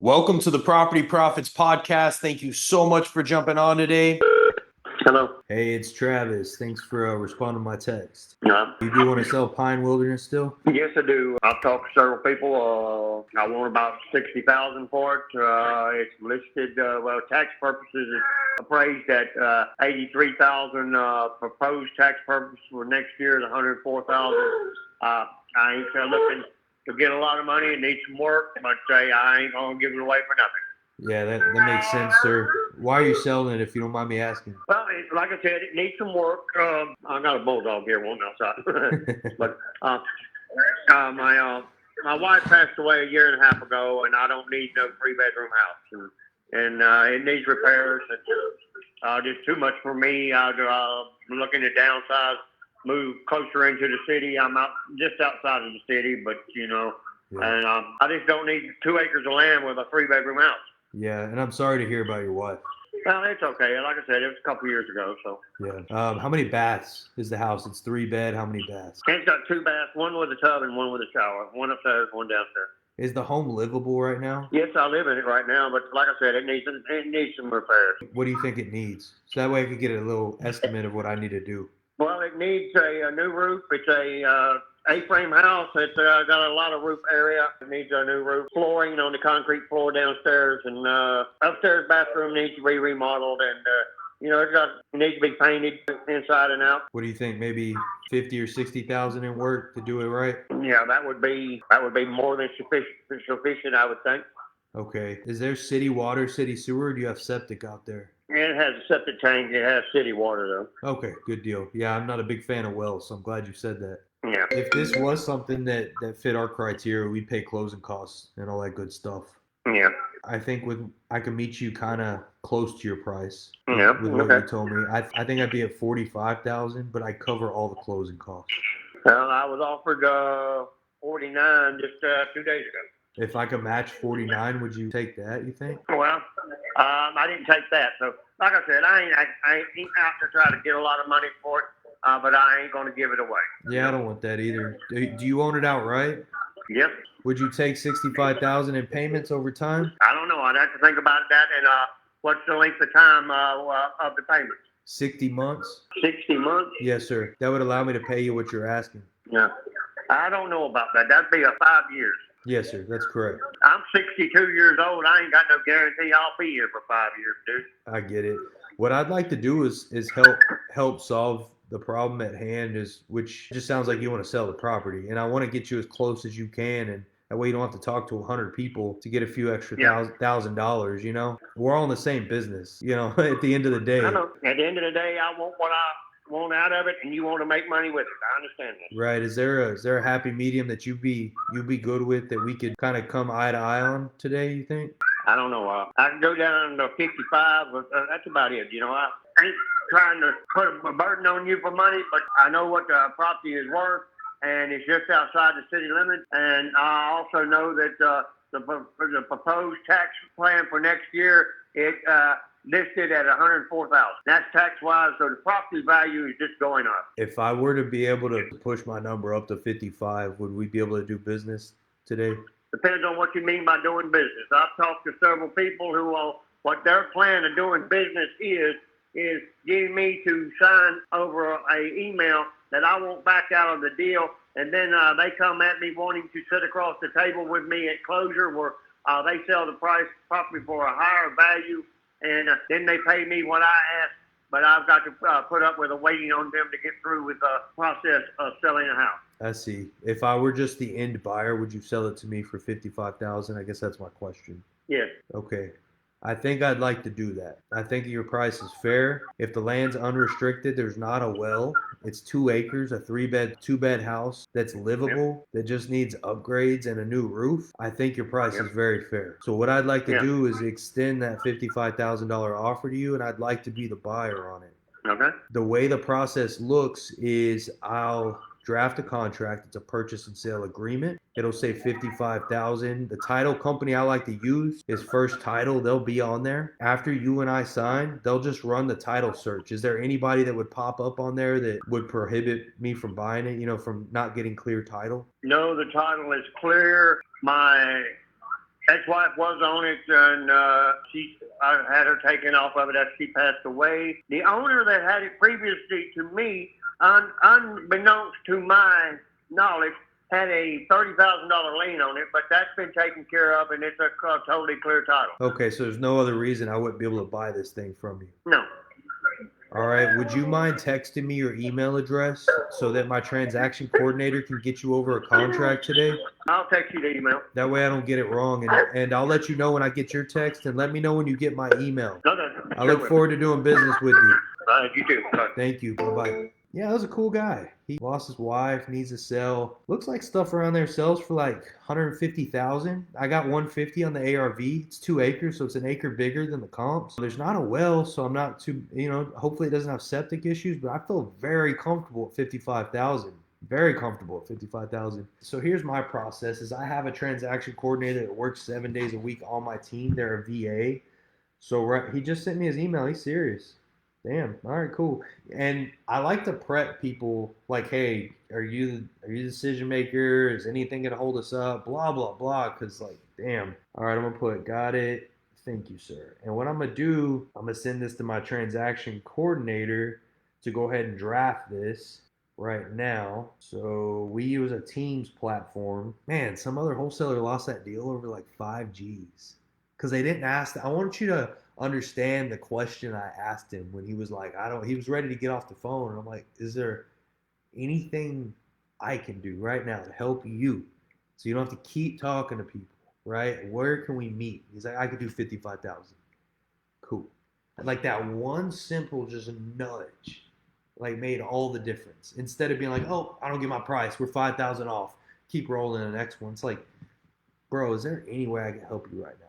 Welcome to the Property Profits Podcast. Thank you so much for jumping on today. Hello. Hey, it's Travis. Thanks for responding to my text. Yeah. You do want to sell Pine Wilderness still? Yes, I do. I've talked to several people. I want about $60,000 for it. It's listed. Tax purposes, it's appraised at $83,000. Proposed tax purpose for next year is $104,000. I ain't looking to get a lot of money. It needs some work, but I ain't gonna give it away for nothing. Yeah, that makes sense, sir. Why are you selling it, if you don't mind me asking? Well, like I said, it needs some work. I got a bulldog here, one outside. But my wife passed away a year and a half ago, and I don't need no 3-bedroom house, and it needs repairs. And just too much for me. I'm looking to downsize, move closer into the city. I'm just outside of the city, but yeah. And I just don't need 2 acres of land with a 3-bedroom house. Yeah, and I'm sorry to hear about your wife. Well, it's okay. Like I said, it was a couple years ago, so. Yeah. How many baths is the house? It's 3-bed. How many baths? It's got 2 baths, one with a tub and one with a shower. One upstairs, one downstairs. Is the home livable right now? Yes, I live in it right now, but like I said, it needs some repairs. What do you think it needs? So that way I could get a little estimate of what I need to do. Well, it needs a new roof. It's a A-frame house. It's got a lot of roof area. It needs a new roof. Flooring on the concrete floor downstairs, and upstairs bathroom needs to be remodeled, and it needs to be painted inside and out. What do you think? Maybe 50 or 60,000 in work to do it right? Yeah, that would be more than sufficient, I would think. Okay. Is there city water, city sewer, or do you have septic out there? It has a septic tank. It has city water, though. Okay, good deal. Yeah, I'm not a big fan of wells, so I'm glad you said that. Yeah. If this was something that fit our criteria, we'd pay closing costs and all that good stuff. Yeah. I think I could meet you kind of close to your price. Yeah. With what you told me. I think I'd be at 45,000, but I cover all the closing costs. Well, I was offered 49 just 2 days ago. If I could match 49, would you take that, you think? Well, I didn't take that. So, like I said, I ain't out to try to get a lot of money for it, but I ain't going to give it away. Yeah, I don't want that either. Do you own it outright? Yep. Would you take 65,000 in payments over time? I don't know. I'd have to think about that. And what's the length of time of the payments? 60 months? 60 months? Yes, sir. That would allow me to pay you what you're asking. Yeah. I don't know about that. That'd be 5 years. Yes, sir. That's correct. I'm 62 years old. I ain't got no guarantee I'll be here for 5 years, dude. I get it. What I'd like to do is help solve the problem at hand, which just sounds like you want to sell the property, and I want to get you as close as you can, and that way you don't have to talk to 100 people to get a few extra $1,000. We're all in the same business. At the end of the day. I know. At the end of the day, I want what I want out of it, and you want to make money with it. I understand that. Right. Is there a happy medium that you'd be good with, that we could kind of come eye to eye on today, you think? I don't know. I can go down to 55, but that's about it. I ain't trying to put a burden on you for money, but I know what the property is worth, and it's just outside the city limits. And I also know that the proposed tax plan for next year, it listed at $104,000. That's tax-wise, so the property value is just going up. If I were to be able to push my number up to 55, would we be able to do business today? Depends on what you mean by doing business. I've talked to several people who what their plan of doing business is getting me to sign over an email that I won't back out of the deal, and then they come at me wanting to sit across the table with me at closure, where they sell the property for a higher value, and then they pay me what I ask, but I've got to put up with waiting on them to get through with the process of selling a house. I see. If I were just the end buyer, would you sell it to me for 55,000? I guess that's my question. Yes. Okay. I think I'd like to do that. I think your price is fair. If the land's unrestricted, there's not a well. It's 2 acres, a 3-bed, 2-bed house that's livable, that just needs upgrades and a new roof. I think your price is very fair. So what I'd like to do is extend that $55,000 offer to you, and I'd like to be the buyer on it. Okay. The way the process looks is I'll draft a contract. It's a purchase and sale agreement. It'll say $55,000. The title company I like to use is First Title. They'll be on there. After you and I sign, they'll just run the title search. Is there anybody that would pop up on there that would prohibit me from buying it, from not getting clear title? No, the title is clear. My ex-wife was on it, and I had her taken off of it after she passed away. The owner that had it previously to me, unbeknownst to my knowledge, had a $30,000 lien on it, but that's been taken care of, and it's a totally clear title. Okay, so there's no other reason I wouldn't be able to buy this thing from you. No. All right, would you mind texting me your email address so that my transaction coordinator can get you over a contract today? I'll text you the email. That way I don't get it wrong, and I'll let you know when I get your text, and let me know when you get my email. Okay. I look forward to doing business with you. All right, you too. Bye. Thank you. Bye-bye. Yeah, that was a cool guy. He lost his wife, needs to sell. Looks like stuff around there sells for like $150,000. I got $150 on the ARV. It's 2 acres, so it's an acre bigger than the comps. There's not a well, so I'm not too, hopefully it doesn't have septic issues, but I feel very comfortable at $55,000. Very comfortable at $55,000. So here's my process: is I have a transaction coordinator that works 7 days a week on my team. They're a VA. So he just sent me his email. He's serious. Damn. All right, cool. And I like to prep people like, hey, are you the decision maker? Is anything gonna hold us up? Blah blah blah. Cause like, damn. All right, I'm gonna put got it. Thank you, sir. And what I'm gonna do, I'm gonna send this to my transaction coordinator to go ahead and draft this right now. So we use a Teams platform. Man, some other wholesaler lost that deal over like 5 G's because they didn't ask. I want you to understand the question I asked him when he was like, he was ready to get off the phone. And I'm like, is there anything I can do right now to help you so you don't have to keep talking to people, right? Where can we meet? He's like, I could do 55,000. Cool. Like that one simple just nudge like made all the difference. Instead of being like, oh, I don't get my price, we're 5,000 off, keep rolling the next one. It's like, bro, is there any way I can help you right now?